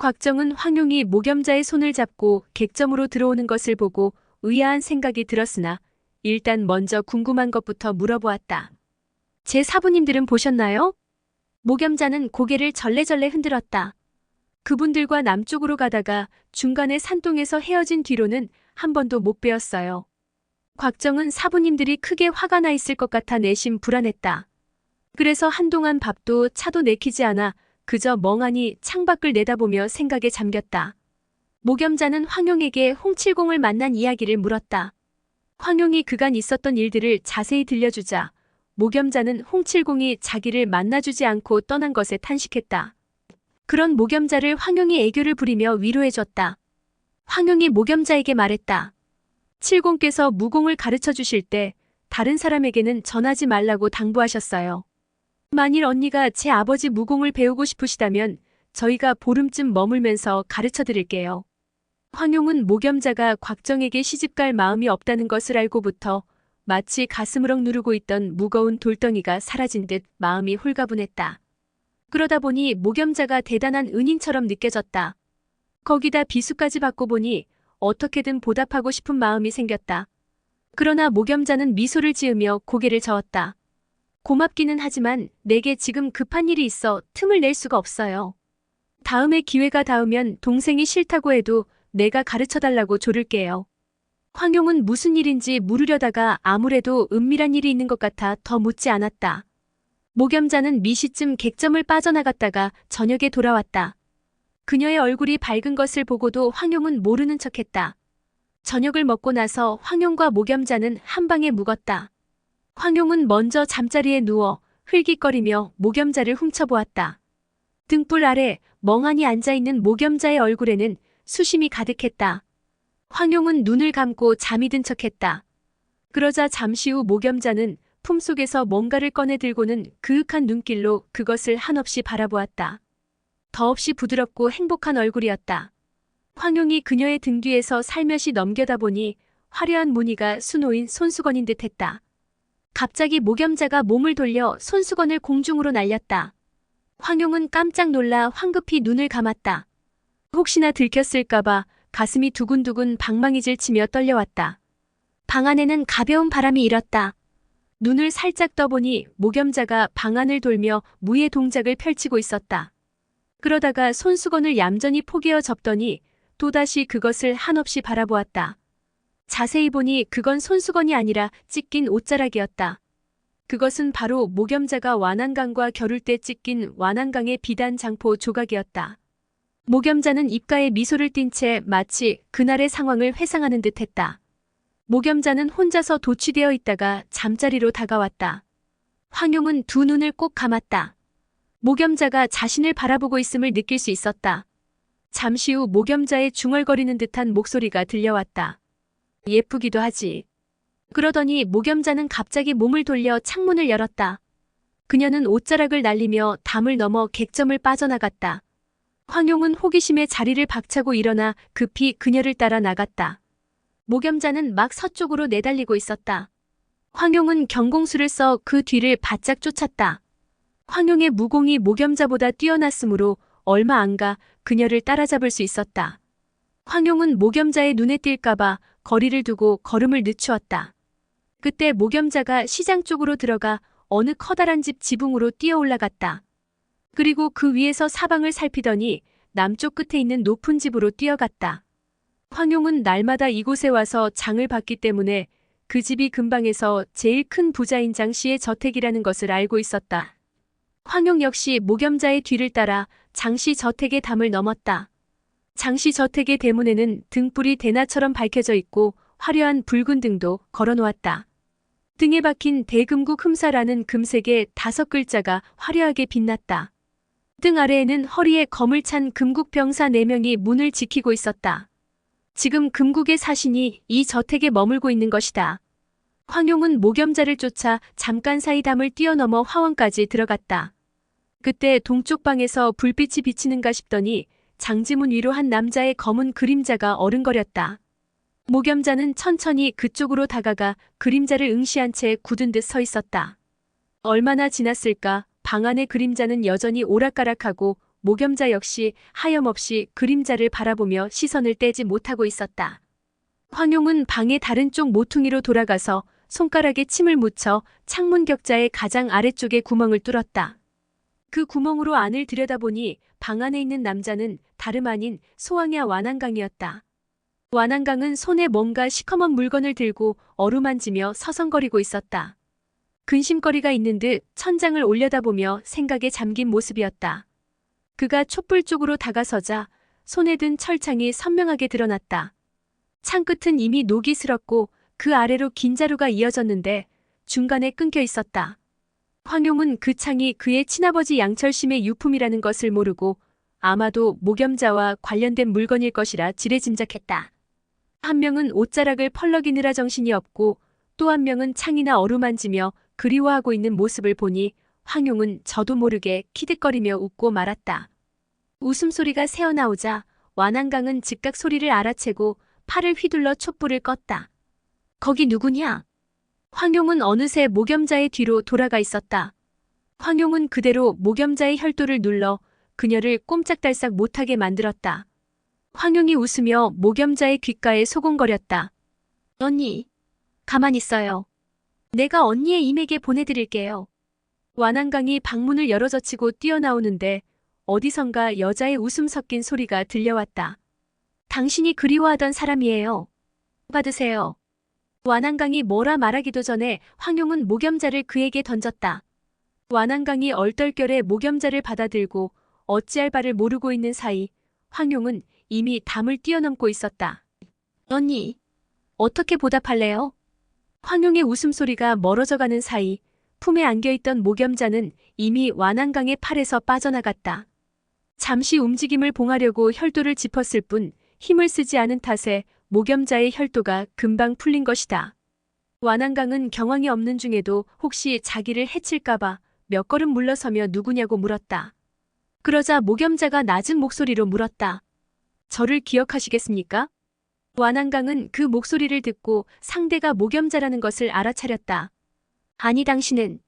곽정은 황용이 목염자의 손을 잡고 객점으로 들어오는 것을 보고 의아한 생각이 들었으나 일단 먼저 궁금한 것부터 물어보았다. 제 사부님들은 보셨나요? 목염자는 고개를 절레절레 흔들었다. 그분들과 남쪽으로 가다가 중간에 산동에서 헤어진 뒤로는 한 번도 못 뵈었어요. 곽정은 사부님들이 크게 화가 나 있을 것 같아 내심 불안했다. 그래서 한동안 밥도 차도 내키지 않아 그저 멍하니 창밖을 내다보며 생각에 잠겼다. 목염자는 황용에게 홍칠공을 만난 이야기를 물었다. 황용이 그간 있었던 일들을 자세히 들려주자 목염자는 홍칠공이 자기를 만나주지 않고 떠난 것에 탄식했다. 그런 목염자를 황용이 애교를 부리며 위로해줬다. 황용이 목염자에게 말했다. 칠공께서 무공을 가르쳐 주실 때 다른 사람에게는 전하지 말라고 당부하셨어요. 만일 언니가 제 아버지 무공을 배우고 싶으시다면 저희가 보름쯤 머물면서 가르쳐 드릴게요. 황용은 목염자가 곽정에게 시집갈 마음이 없다는 것을 알고부터 마치 가슴을 누르고 있던 무거운 돌덩이가 사라진 듯 마음이 홀가분했다. 그러다 보니 목염자가 대단한 은인처럼 느껴졌다. 거기다 비수까지 받고 보니 어떻게든 보답하고 싶은 마음이 생겼다. 그러나 목염자는 미소를 지으며 고개를 저었다. 고맙기는 하지만 내게 지금 급한 일이 있어 틈을 낼 수가 없어요. 다음에 기회가 닿으면 동생이 싫다고 해도 내가 가르쳐달라고 조를게요. 황용은 무슨 일인지 물으려다가 아무래도 은밀한 일이 있는 것 같아 더 묻지 않았다. 목염자는 미시쯤 객점을 빠져나갔다가 저녁에 돌아왔다. 그녀의 얼굴이 밝은 것을 보고도 황용은 모르는 척했다. 저녁을 먹고 나서 황용과 목염자는 한 방에 묵었다. 황용은 먼저 잠자리에 누워 흘깃거리며 목염자를 훔쳐보았다. 등불 아래 멍하니 앉아있는 목염자의 얼굴에는 수심이 가득했다. 황용은 눈을 감고 잠이 든 척했다. 그러자 잠시 후 목염자는 품속에서 뭔가를 꺼내 들고는 그윽한 눈길로 그것을 한없이 바라보았다. 더없이 부드럽고 행복한 얼굴이었다. 황용이 그녀의 등 뒤에서 살며시 넘겨다보니 화려한 무늬가 수놓인 손수건인 듯했다. 갑자기 목염자가 몸을 돌려 손수건을 공중으로 날렸다. 황용은 깜짝 놀라 황급히 눈을 감았다. 혹시나 들켰을까봐 가슴이 두근두근 방망이질 치며 떨려왔다. 방 안에는 가벼운 바람이 일었다. 눈을 살짝 떠보니 목염자가 방 안을 돌며 무예 동작을 펼치고 있었다. 그러다가 손수건을 얌전히 포개어 접더니 또다시 그것을 한없이 바라보았다. 자세히 보니 그건 손수건이 아니라 찢긴 옷자락이었다. 그것은 바로 목염자가 완안강과 겨룰 때 찢긴 완안강의 비단 장포 조각이었다. 목염자는 입가에 미소를 띤 채 마치 그날의 상황을 회상하는 듯했다. 목염자는 혼자서 도취되어 있다가 잠자리로 다가왔다. 황용은 두 눈을 꼭 감았다. 목염자가 자신을 바라보고 있음을 느낄 수 있었다. 잠시 후 목염자의 중얼거리는 듯한 목소리가 들려왔다. 예쁘기도 하지. 그러더니 목염자는 갑자기 몸을 돌려 창문을 열었다. 그녀는 옷자락을 날리며 담을 넘어 객점을 빠져나갔다. 황용은 호기심에 자리를 박차고 일어나 급히 그녀를 따라 나갔다. 목염자는 막 서쪽으로 내달리고 있었다. 황용은 경공수를 써 그 뒤를 바짝 쫓았다. 황용의 무공이 목염자보다 뛰어났으므로 얼마 안 가 그녀를 따라잡을 수 있었다. 황용은 목염자의 눈에 띌까봐 거리를 두고 걸음을 늦추었다. 그때 목염자가 시장 쪽으로 들어가 어느 커다란 집 지붕으로 뛰어 올라갔다. 그리고 그 위에서 사방을 살피더니 남쪽 끝에 있는 높은 집으로 뛰어갔다. 황용은 날마다 이곳에 와서 장을 봤기 때문에 그 집이 근방에서 제일 큰 부자인 장 씨의 저택이라는 것을 알고 있었다. 황용 역시 목염자의 뒤를 따라 장 씨 저택의 담을 넘었다. 장 씨 저택의 대문에는 등불이 대낮처럼 밝혀져 있고 화려한 붉은 등도 걸어놓았다. 등에 박힌 대금국 흠사라는 금색의 5글자가 화려하게 빛났다. 등 아래에는 허리에 검을 찬 금국 병사 4명이 문을 지키고 있었다. 지금 금국의 사신이 이 저택에 머물고 있는 것이다. 황용은 목염자를 쫓아 잠깐 사이 담을 뛰어넘어 화원까지 들어갔다. 그때 동쪽 방에서 불빛이 비치는가 싶더니 장지문 위로 한 남자의 검은 그림자가 어른거렸다. 목염자는 천천히 그쪽으로 다가가 그림자를 응시한 채 굳은 듯 서 있었다. 얼마나 지났을까? 방 안의 그림자는 여전히 오락가락하고 모겸자 역시 하염없이 그림자를 바라보며 시선을 떼지 못하고 있었다. 황용은 방의 다른 쪽 모퉁이로 돌아가서 손가락에 침을 묻혀 창문 격자의 가장 아래쪽에 구멍을 뚫었다. 그 구멍으로 안을 들여다보니 방 안에 있는 남자는 다름 아닌 소왕야 완한강이었다. 완한강은 손에 뭔가 시커먼 물건을 들고 어루만지며 서성거리고 있었다. 근심거리가 있는 듯 천장을 올려다보며 생각에 잠긴 모습이었다. 그가 촛불 쪽으로 다가서자 손에 든 철창이 선명하게 드러났다. 창 끝은 이미 녹이 슬었고 그 아래로 긴 자루가 이어졌는데 중간에 끊겨 있었다. 황용은 그 창이 그의 친아버지 양철심의 유품이라는 것을 모르고 아마도 모겸자와 관련된 물건일 것이라 지레짐작했다. 한 명은 옷자락을 펄럭이느라 정신이 없고 또 한 명은 창이나 어루만지며 그리워하고 있는 모습을 보니 황용은 저도 모르게 키득거리며 웃고 말았다. 웃음소리가 새어나오자 완한강은 즉각 소리를 알아채고 팔을 휘둘러 촛불을 껐다. 거기 누구냐? 황용은 어느새 모겸자의 뒤로 돌아가 있었다. 황용은 그대로 모겸자의 혈도를 눌러 그녀를 꼼짝달싹 못하게 만들었다. 황용이 웃으며 모겸자의 귓가에 소곤거렸다. 언니, 가만히 있어요. 내가 언니의 임에게 보내드릴게요. 완한강이 방문을 열어젖히고 뛰어나오는데 어디선가 여자의 웃음 섞인 소리가 들려왔다. 당신이 그리워하던 사람이에요. 받으세요. 완한강이 뭐라 말하기도 전에 황용은 모겸자를 그에게 던졌다. 완한강이 얼떨결에 모겸자를 받아들고 어찌할 바를 모르고 있는 사이 황용은 이미 담을 뛰어넘고 있었다. 언니, 어떻게 보답할래요? 황용의 웃음소리가 멀어져가는 사이 품에 안겨있던 모겸자는 이미 완한강의 팔에서 빠져나갔다. 잠시 움직임을 봉하려고 혈도를 짚었을 뿐 힘을 쓰지 않은 탓에 모겸자의 혈도가 금방 풀린 것이다. 완한강은 경황이 없는 중에도 혹시 자기를 해칠까봐 몇 걸음 물러서며 누구냐고 물었다. 그러자 모겸자가 낮은 목소리로 물었다. 저를 기억하시겠습니까? 완한강은 그 목소리를 듣고 상대가 모겸자라는 것을 알아차렸다. 아니 당신은?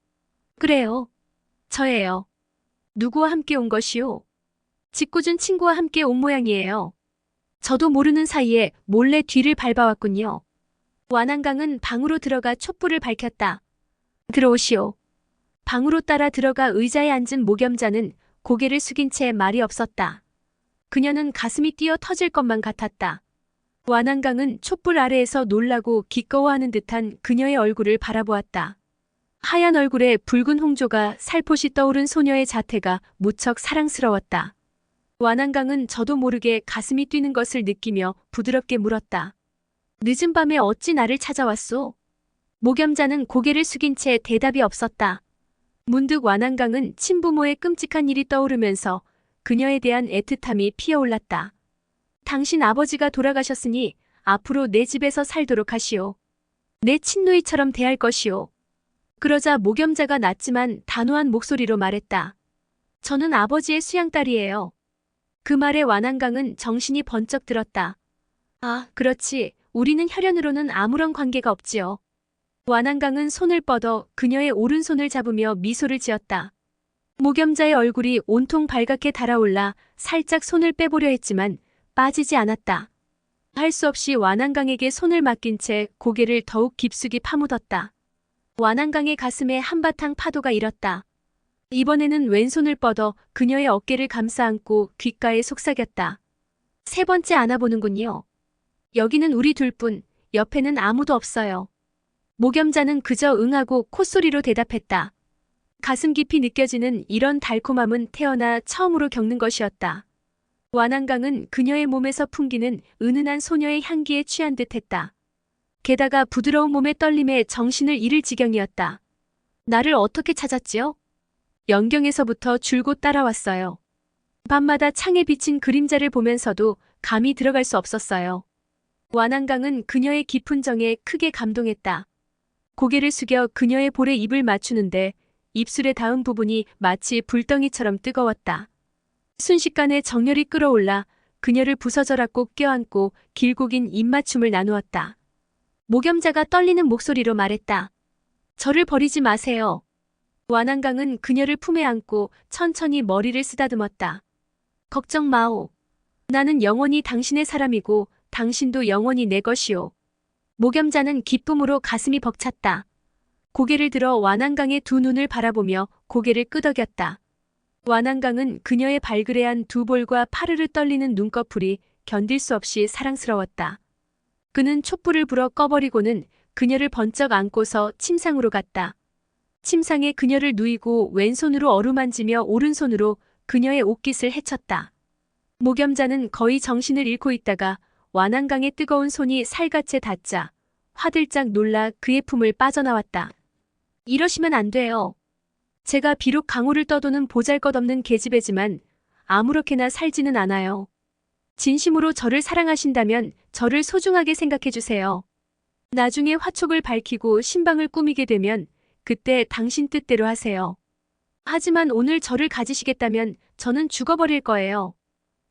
그래요. 저예요. 누구와 함께 온 것이요? 짓궂은 친구와 함께 온 모양이에요. 저도 모르는 사이에 몰래 뒤를 밟아왔군요. 완한강은 방으로 들어가 촛불을 밝혔다. 들어오시오. 방으로 따라 들어가 의자에 앉은 모겸자는 고개를 숙인 채 말이 없었다. 그녀는 가슴이 뛰어 터질 것만 같았다. 완한강은 촛불 아래에서 놀라고 기꺼워하는 듯한 그녀의 얼굴을 바라보았다. 하얀 얼굴에 붉은 홍조가 살포시 떠오른 소녀의 자태가 무척 사랑스러웠다. 완한강은 저도 모르게 가슴이 뛰는 것을 느끼며 부드럽게 물었다. 늦은 밤에 어찌 나를 찾아왔소? 모겸자는 고개를 숙인 채 대답이 없었다. 문득 완한강은 친부모의 끔찍한 일이 떠오르면서 그녀에 대한 애틋함이 피어올랐다. 당신 아버지가 돌아가셨으니 앞으로 내 집에서 살도록 하시오. 내 친누이처럼 대할 것이오. 그러자 모겸자가 낮지만 단호한 목소리로 말했다. 저는 아버지의 수양딸이에요. 그 말에 완한강은 정신이 번쩍 들었다. 아, 그렇지. 우리는 혈연으로는 아무런 관계가 없지요. 완한강은 손을 뻗어 그녀의 오른손을 잡으며 미소를 지었다. 모겸자의 얼굴이 온통 발갛게 달아올라 살짝 손을 빼보려 했지만 빠지지 않았다. 할 수 없이 완한강에게 손을 맡긴 채 고개를 더욱 깊숙이 파묻었다. 완한강의 가슴에 한바탕 파도가 일었다. 이번에는 왼손을 뻗어 그녀의 어깨를 감싸 안고 귓가에 속삭였다. 세 번째 안아보는군요. 여기는 우리 둘뿐, 옆에는 아무도 없어요. 모겸자는 그저 응하고 콧소리로 대답했다. 가슴 깊이 느껴지는 이런 달콤함은 태어나 처음으로 겪는 것이었다. 완한강은 그녀의 몸에서 풍기는 은은한 소녀의 향기에 취한 듯했다. 게다가 부드러운 몸의 떨림에 정신을 잃을 지경이었다. 나를 어떻게 찾았지요? 영경에서부터 줄곧 따라왔어요. 밤마다 창에 비친 그림자를 보면서도 감히 들어갈 수 없었어요. 완한강은 그녀의 깊은 정에 크게 감동했다. 고개를 숙여 그녀의 볼에 입을 맞추는데 입술에 닿은 부분이 마치 불덩이처럼 뜨거웠다. 순식간에 정열이 끓어올라 그녀를 부서져라 꼭 껴안고 길고 긴 입맞춤을 나누었다. 모겸자가 떨리는 목소리로 말했다. 저를 버리지 마세요. 완한강은 그녀를 품에 안고 천천히 머리를 쓰다듬었다. 걱정 마오. 나는 영원히 당신의 사람이고 당신도 영원히 내 것이오. 목염자는 기쁨으로 가슴이 벅찼다. 고개를 들어 완한강의 두 눈을 바라보며 고개를 끄덕였다. 완한강은 그녀의 발그레한 두 볼과 파르르 떨리는 눈꺼풀이 견딜 수 없이 사랑스러웠다. 그는 촛불을 불어 꺼버리고는 그녀를 번쩍 안고서 침상으로 갔다. 침상에 그녀를 누이고 왼손으로 어루만지며 오른손으로 그녀의 옷깃을 헤쳤다. 목염자는 거의 정신을 잃고 있다가 완한강의 뜨거운 손이 살갗에 닿자 화들짝 놀라 그의 품을 빠져나왔다. 이러시면 안 돼요. 제가 비록 강호를 떠도는 보잘것없는 계집애지만 아무렇게나 살지는 않아요. 진심으로 저를 사랑하신다면 저를 소중하게 생각해주세요. 나중에 화촉을 밝히고 신방을 꾸미게 되면 그때 당신 뜻대로 하세요. 하지만 오늘 저를 가지시겠다면 저는 죽어버릴 거예요.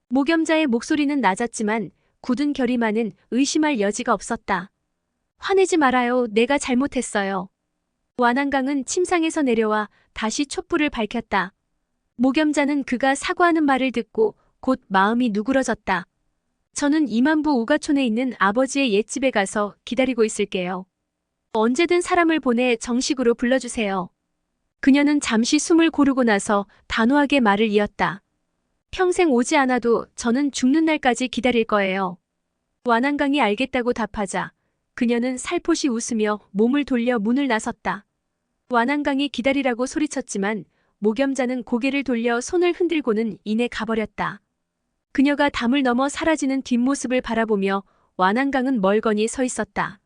목염자의 목소리는 낮았지만 굳은 결의만은 의심할 여지가 없었다. 화내지 말아요. 내가 잘못했어요. 완한강은 침상에서 내려와 다시 촛불을 밝혔다. 목염자는 그가 사과하는 말을 듣고 곧 마음이 누그러졌다. 저는 이만부 우가촌에 있는 아버지의 옛집에 가서 기다리고 있을게요. 언제든 사람을 보내 정식으로 불러주세요. 그녀는 잠시 숨을 고르고 나서 단호하게 말을 이었다. 평생 오지 않아도 저는 죽는 날까지 기다릴 거예요. 완한강이 알겠다고 답하자 그녀는 살포시 웃으며 몸을 돌려 문을 나섰다. 완한강이 기다리라고 소리쳤지만 목염자는 고개를 돌려 손을 흔들고는 이내 가버렸다. 그녀가 담을 넘어 사라지는 뒷모습을 바라보며 완한강은 멀거니 서 있었다.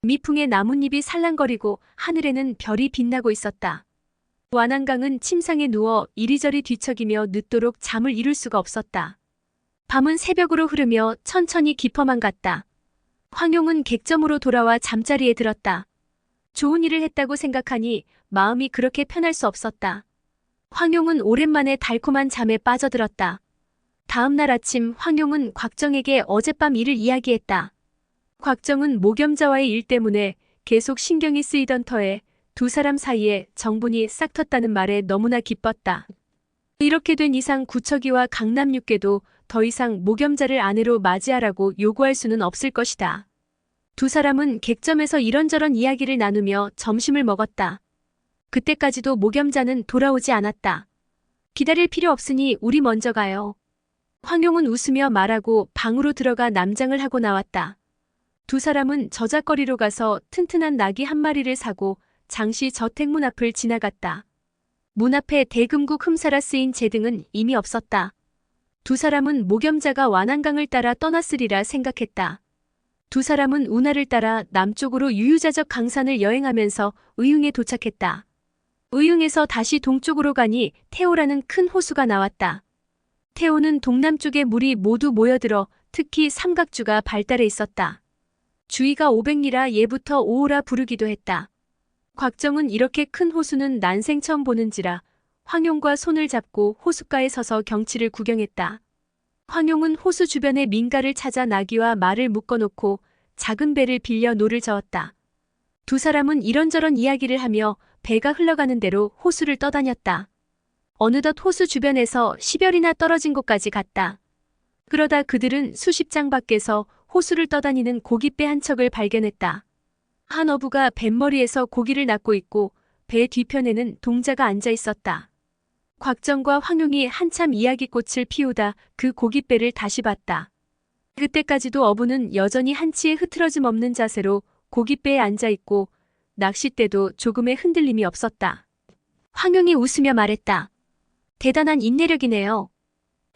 미풍에 나뭇잎이 살랑거리고 하늘에는 별이 빛나고 있었다. 완한강은 침상에 누워 이리저리 뒤척이며 늦도록 잠을 이룰 수가 없었다. 밤은 새벽으로 흐르며 천천히 깊어만 갔다. 황용은 객점으로 돌아와 잠자리에 들었다. 좋은 일을 했다고 생각하니 마음이 그렇게 편할 수 없었다. 황용은 오랜만에 달콤한 잠에 빠져들었다. 다음 날 아침 황용은 곽정에게 어젯밤 일을 이야기했다. 곽정은 목염자와의 일 때문에 계속 신경이 쓰이던 터에 두 사람 사이에 정분이 싹 텄다는 말에 너무나 기뻤다. 이렇게 된 이상 구척이와 강남육계도 더 이상 목염자를 아내로 맞이하라고 요구할 수는 없을 것이다. 두 사람은 객점에서 이런저런 이야기를 나누며 점심을 먹었다. 그때까지도 목염자는 돌아오지 않았다. 기다릴 필요 없으니 우리 먼저 가요. 황용은 웃으며 말하고 방으로 들어가 남장을 하고 나왔다. 두 사람은 저작거리로 가서 튼튼한 나귀 한 마리를 사고 장씨 저택문 앞을 지나갔다. 문 앞에 대금국 흠사라 쓰인 제등은 이미 없었다. 두 사람은 목염자가 완한강을 따라 떠났으리라 생각했다. 두 사람은 운하를 따라 남쪽으로 유유자적 강산을 여행하면서 의흥에 도착했다. 의흥에서 다시 동쪽으로 가니 태오라는 큰 호수가 나왔다. 태오는 동남쪽에 물이 모두 모여들어 특히 삼각주가 발달해 있었다. 주위가 500리라 예부터 오오라 부르기도 했다. 곽정은 이렇게 큰 호수는 난생 처음 보는지라 황용과 손을 잡고 호숫가에 서서 경치를 구경했다. 황용은 호수 주변의 민가를 찾아 나귀와 말을 묶어놓고 작은 배를 빌려 노를 저었다. 두 사람은 이런저런 이야기를 하며 배가 흘러가는 대로 호수를 떠다녔다. 어느덧 호수 주변에서 10여리나 떨어진 곳까지 갔다. 그러다 그들은 수십 장 밖에서 호수를 떠다니는 고깃배 한 척을 발견했다. 한 어부가 뱃머리에서 고기를 낚고 있고 배 뒤편에는 동자가 앉아 있었다. 곽정과 황용이 한참 이야기꽃을 피우다 그 고깃배를 다시 봤다. 그때까지도 어부는 여전히 한치의 흐트러짐 없는 자세로 고깃배에 앉아 있고 낚싯대도 조금의 흔들림이 없었다. 황용이 웃으며 말했다. 대단한 인내력이네요.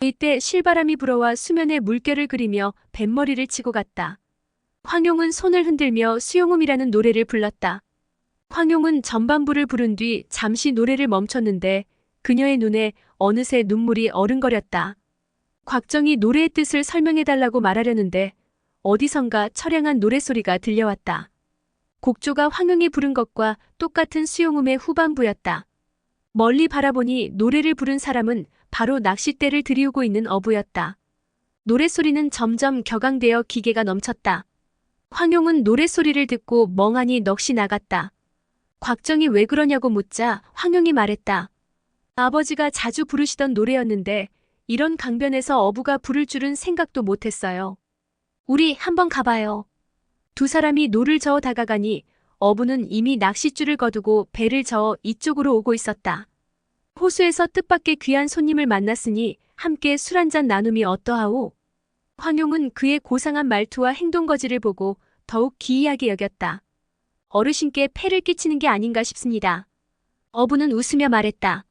이때 실바람이 불어와 수면에 물결을 그리며 뱃머리를 치고 갔다. 황용은 손을 흔들며 수용음이라는 노래를 불렀다. 황용은 전반부를 부른 뒤 잠시 노래를 멈췄는데 그녀의 눈에 어느새 눈물이 어른거렸다. 곽정이 노래의 뜻을 설명해달라고 말하려는데 어디선가 처량한 노랫소리가 들려왔다. 곡조가 황용이 부른 것과 똑같은 수용음의 후반부였다. 멀리 바라보니 노래를 부른 사람은 바로 낚싯대를 들이우고 있는 어부였다. 노랫소리는 점점 격앙되어 기계가 넘쳤다. 황용은 노랫소리를 듣고 멍하니 넋이 나갔다. 곽정이 왜 그러냐고 묻자 황용이 말했다. 아버지가 자주 부르시던 노래였는데 이런 강변에서 어부가 부를 줄은 생각도 못했어요. 우리 한번 가봐요. 두 사람이 노를 저어 다가가니 어부는 이미 낚싯줄을 거두고 배를 저어 이쪽으로 오고 있었다. 호수에서 뜻밖의 귀한 손님을 만났으니 함께 술 한잔 나눔이 어떠하오? 황용은 그의 고상한 말투와 행동거지를 보고 더욱 기이하게 여겼다. 어르신께 폐를 끼치는 게 아닌가 싶습니다. 어부는 웃으며 말했다.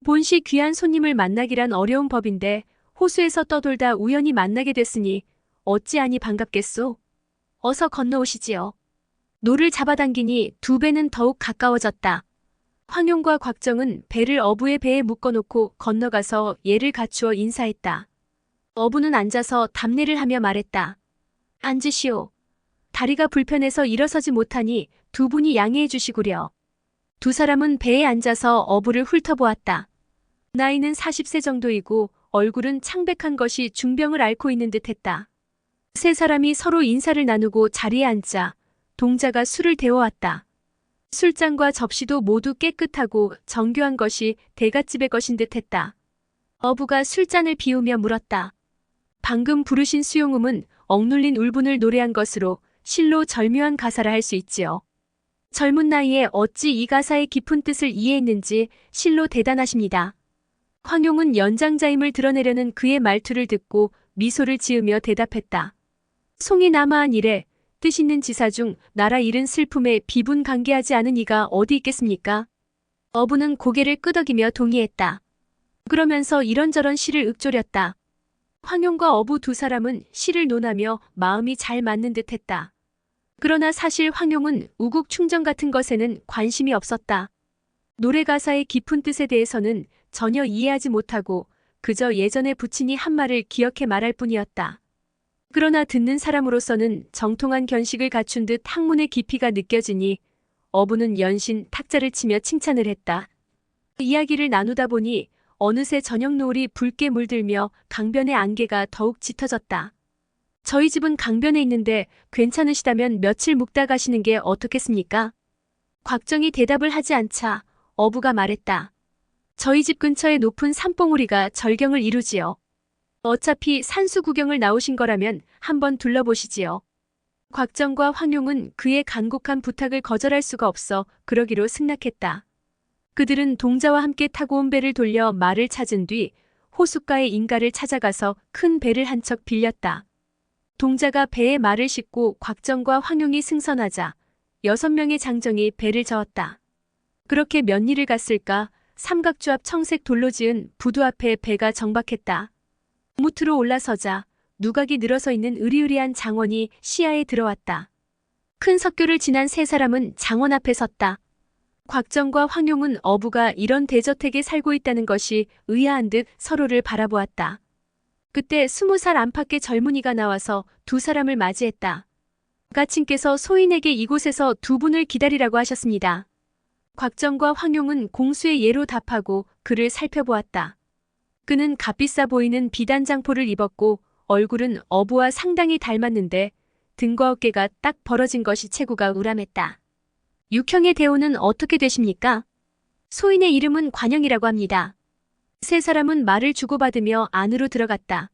본시 귀한 손님을 만나기란 어려운 법인데 호수에서 떠돌다 우연히 만나게 됐으니 어찌하니 반갑겠소? 어서 건너오시지요. 노를 잡아당기니 두 배는 더욱 가까워졌다. 황용과 곽정은 배를 어부의 배에 묶어놓고 건너가서 예를 갖추어 인사했다. 어부는 앉아서 답례를 하며 말했다. 앉으시오. 다리가 불편해서 일어서지 못하니 두 분이 양해해 주시구려. 두 사람은 배에 앉아서 어부를 훑어보았다. 나이는 40세 정도이고 얼굴은 창백한 것이 중병을 앓고 있는 듯했다. 세 사람이 서로 인사를 나누고 자리에 앉자 동자가 술을 데워왔다. 술잔과 접시도 모두 깨끗하고 정교한 것이 대갓집의 것인 듯했다. 어부가 술잔을 비우며 물었다. 방금 부르신 수용음은 억눌린 울분을 노래한 것으로 실로 절묘한 가사를 할 수 있지요. 젊은 나이에 어찌 이 가사의 깊은 뜻을 이해했는지 실로 대단하십니다. 황용은 연장자임을 드러내려는 그의 말투를 듣고 미소를 지으며 대답했다. 송이 남아한 일에 뜻 있는 지사 중 나라 잃은 슬픔에 비분간개하지 않은 이가 어디 있겠습니까? 어부는 고개를 끄덕이며 동의했다. 그러면서 이런저런 시를 읊조렸다. 황용과 어부 두 사람은 시를 논하며 마음이 잘 맞는 듯했다. 그러나 사실 황용은 우국 충정 같은 것에는 관심이 없었다. 노래 가사의 깊은 뜻에 대해서는 전혀 이해하지 못하고 그저 예전에 부친이 한 말을 기억해 말할 뿐이었다. 그러나 듣는 사람으로서는 정통한 견식을 갖춘 듯 학문의 깊이가 느껴지니 어부는 연신 탁자를 치며 칭찬을 했다. 이야기를 나누다 보니 어느새 저녁 노을이 붉게 물들며 강변의 안개가 더욱 짙어졌다. 저희 집은 강변에 있는데 괜찮으시다면 며칠 묵다 가시는 게 어떻겠습니까? 곽정이 대답을 하지 않자 어부가 말했다. 저희 집 근처에 높은 산봉우리가 절경을 이루지요. 어차피 산수 구경을 나오신 거라면 한번 둘러보시지요. 곽정과 황용은 그의 간곡한 부탁을 거절할 수가 없어 그러기로 승낙했다. 그들은 동자와 함께 타고 온 배를 돌려 말을 찾은 뒤 호숫가의 인가를 찾아가서 큰 배를 한 척 빌렸다. 동자가 배에 말을 싣고 곽정과 황용이 승선하자 6명의 장정이 배를 저었다. 그렇게 몇 리를 갔을까 삼각주 앞 청색 돌로 지은 부두 앞에 배가 정박했다. 무트로 올라서자 누각이 늘어서 있는 으리으리한 장원이 시야에 들어왔다. 큰 석교를 지난 세 사람은 장원 앞에 섰다. 곽정과 황용은 어부가 이런 대저택에 살고 있다는 것이 의아한 듯 서로를 바라보았다. 그때 20살 안팎의 젊은이가 나와서 두 사람을 맞이했다. 가친께서 소인에게 이곳에서 두 분을 기다리라고 하셨습니다. 곽정과 황용은 공수의 예로 답하고 그를 살펴보았다. 그는 값비싸 보이는 비단장포를 입었고 얼굴은 어부와 상당히 닮았는데 등과 어깨가 딱 벌어진 것이 체구가 우람했다. 육형의 대우는 어떻게 되십니까? 소인의 이름은 관영이라고 합니다. 세 사람은 말을 주고받으며 안으로 들어갔다.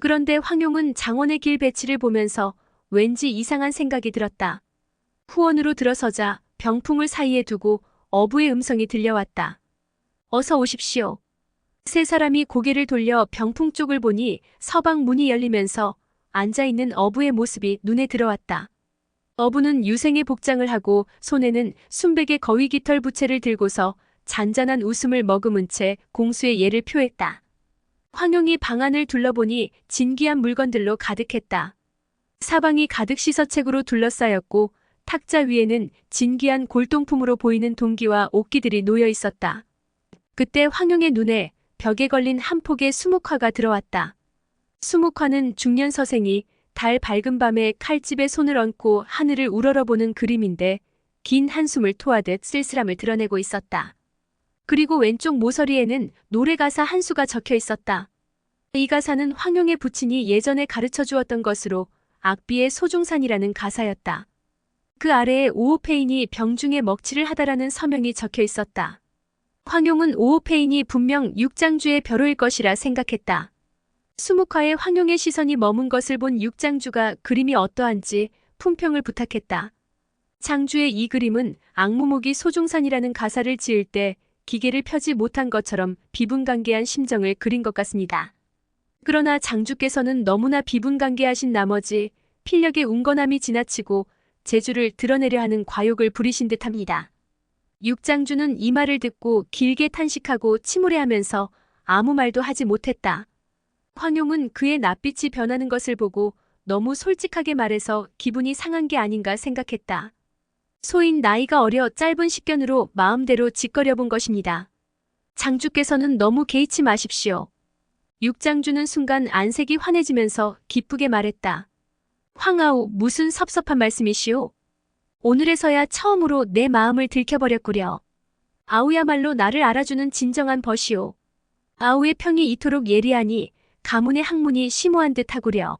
그런데 황용은 장원의 길 배치를 보면서 왠지 이상한 생각이 들었다. 후원으로 들어서자 병풍을 사이에 두고 어부의 음성이 들려왔다. 어서 오십시오. 세 사람이 고개를 돌려 병풍 쪽을 보니 서방 문이 열리면서 앉아있는 어부의 모습이 눈에 들어왔다. 어부는 유생의 복장을 하고 손에는 순백의 거위 깃털 부채를 들고서 잔잔한 웃음을 머금은 채 공수의 예를 표했다. 황용이 방 안을 둘러보니 진귀한 물건들로 가득했다. 사방이 가득 시서책으로 둘러싸였고 탁자 위에는 진귀한 골동품으로 보이는 동기와 옥기들이 놓여 있었다. 그때 황용의 눈에 벽에 걸린 한 폭의 수묵화가 들어왔다. 수묵화는 중년 서생이 달 밝은 밤에 칼집에 손을 얹고 하늘을 우러러보는 그림인데 긴 한숨을 토하듯 쓸쓸함을 드러내고 있었다. 그리고 왼쪽 모서리에는 노래 가사 한 수가 적혀 있었다. 이 가사는 황용의 부친이 예전에 가르쳐 주었던 것으로 악비의 소중산이라는 가사였다. 그 아래에 오호페인이 병중에 먹칠을 하다라는 서명이 적혀 있었다. 황용은 오호페인이 분명 육장주의 벼로일 것이라 생각했다. 수묵화에 황용의 시선이 머문 것을 본 육장주가 그림이 어떠한지 품평을 부탁했다. 장주의 이 그림은 악무목이 소중산이라는 가사를 지을 때 기계를 펴지 못한 것처럼 비분간개한 심정을 그린 것 같습니다. 그러나 장주께서는 너무나 비분간개하신 나머지 필력의 운건함이 지나치고 재주를 드러내려 하는 과욕을 부리신 듯합니다. 육장주는 이 말을 듣고 길게 탄식하고 침울해하면서 아무 말도 하지 못했다. 황용은 그의 낯빛이 변하는 것을 보고 너무 솔직하게 말해서 기분이 상한 게 아닌가 생각했다. 소인 나이가 어려 짧은 식견으로 마음대로 짓거려 본 것입니다. 장주께서는 너무 개의치 마십시오. 육장주는 순간 안색이 환해지면서 기쁘게 말했다. 황아우, 무슨 섭섭한 말씀이시오? 오늘에서야 처음으로 내 마음을 들켜버렸구려. 아우야말로 나를 알아주는 진정한 벗이오. 아우의 평이 이토록 예리하니 가문의 학문이 심오한 듯하구려.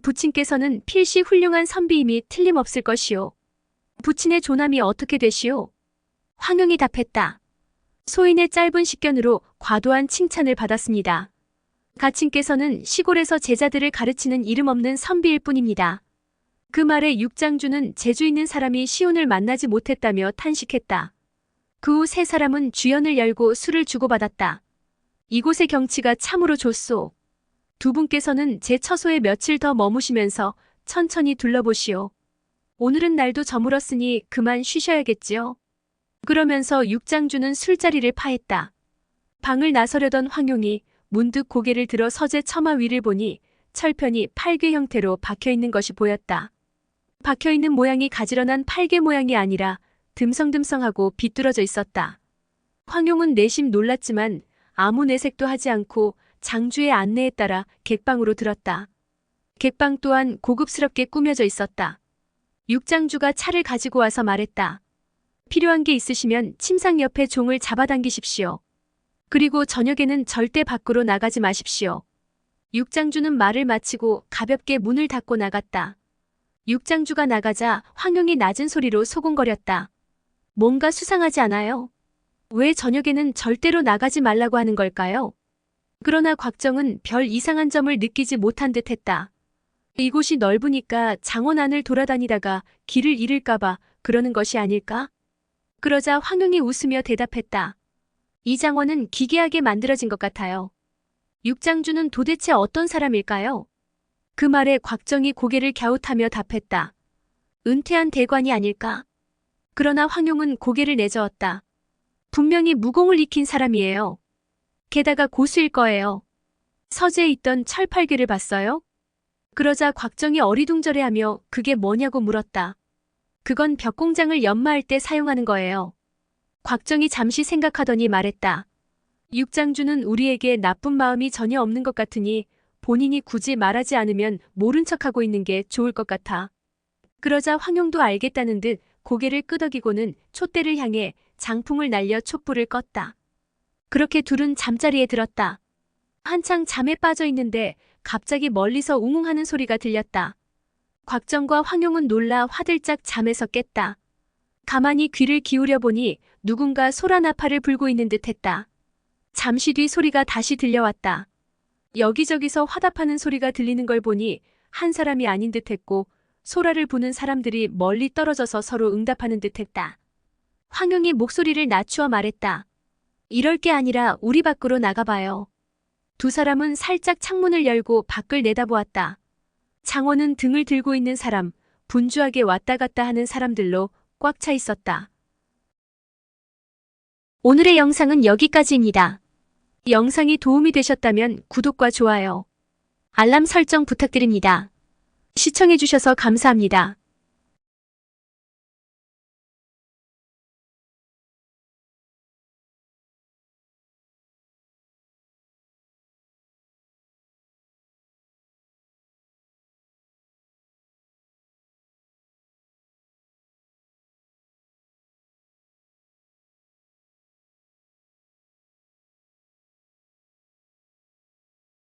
부친께서는 필시 훌륭한 선비임이 틀림없을 것이오. 부친의 조남이 어떻게 되시오? 황용이 답했다. 소인의 짧은 식견으로 과도한 칭찬을 받았습니다. 가친께서는 시골에서 제자들을 가르치는 이름 없는 선비일 뿐입니다. 그 말에 육장주는 재주 있는 사람이 시운을 만나지 못했다며 탄식했다. 그 후 세 사람은 주연을 열고 술을 주고받았다. 이곳의 경치가 참으로 좋소. 두 분께서는 제 처소에 며칠 더 머무시면서 천천히 둘러보시오. 오늘은 날도 저물었으니 그만 쉬셔야겠지요. 그러면서 육장주는 술자리를 파했다. 방을 나서려던 황용이 문득 고개를 들어 서재 처마 위를 보니 철편이 팔괘 형태로 박혀있는 것이 보였다. 박혀있는 모양이 가지런한 팔괘 모양이 아니라 듬성듬성하고 비뚤어져 있었다. 황용은 내심 놀랐지만 아무 내색도 하지 않고 장주의 안내에 따라 객방으로 들었다. 객방 또한 고급스럽게 꾸며져 있었다. 육장주가 차를 가지고 와서 말했다. 필요한 게 있으시면 침상 옆에 종을 잡아당기십시오. 그리고 저녁에는 절대 밖으로 나가지 마십시오. 육장주는 말을 마치고 가볍게 문을 닫고 나갔다. 육장주가 나가자 황용이 낮은 소리로 소곤거렸다. 뭔가 수상하지 않아요? 왜 저녁에는 절대로 나가지 말라고 하는 걸까요? 그러나 곽정은 별 이상한 점을 느끼지 못한 듯했다. 이곳이 넓으니까 장원 안을 돌아다니다가 길을 잃을까봐 그러는 것이 아닐까? 그러자 황용이 웃으며 대답했다. 이 장원은 기괴하게 만들어진 것 같아요. 육장주는 도대체 어떤 사람일까요? 그 말에 곽정이 고개를 갸웃하며 답했다. 은퇴한 대관이 아닐까? 그러나 황용은 고개를 내저었다. 분명히 무공을 익힌 사람이에요. 게다가 고수일 거예요. 서재에 있던 철팔괘를 봤어요? 그러자 곽정이 어리둥절해하며 그게 뭐냐고 물었다. 그건 벽공장을 연마할 때 사용하는 거예요. 곽정이 잠시 생각하더니 말했다. 육장주는 우리에게 나쁜 마음이 전혀 없는 것 같으니 본인이 굳이 말하지 않으면 모른 척하고 있는 게 좋을 것 같아. 그러자 황용도 알겠다는 듯 고개를 끄덕이고는 촛대를 향해 장풍을 날려 촛불을 껐다. 그렇게 둘은 잠자리에 들었다. 한창 잠에 빠져 있는데 갑자기 멀리서 웅웅하는 소리가 들렸다. 곽정과 황용은 놀라 화들짝 잠에서 깼다. 가만히 귀를 기울여 보니 누군가 소라나파를 불고 있는 듯했다. 잠시 뒤 소리가 다시 들려왔다. 여기저기서 화답하는 소리가 들리는 걸 보니 한 사람이 아닌 듯했고 소라를 부는 사람들이 멀리 떨어져서 서로 응답하는 듯했다. 황용이 목소리를 낮추어 말했다. 이럴 게 아니라 우리 밖으로 나가봐요. 두 사람은 살짝 창문을 열고 밖을 내다보았다. 장원은 등을 들고 있는 사람, 분주하게 왔다 갔다 하는 사람들로 꽉 차 있었다. 오늘의 영상은 여기까지입니다. 영상이 도움이 되셨다면 구독과 좋아요, 알람 설정 부탁드립니다. 시청해주셔서 감사합니다.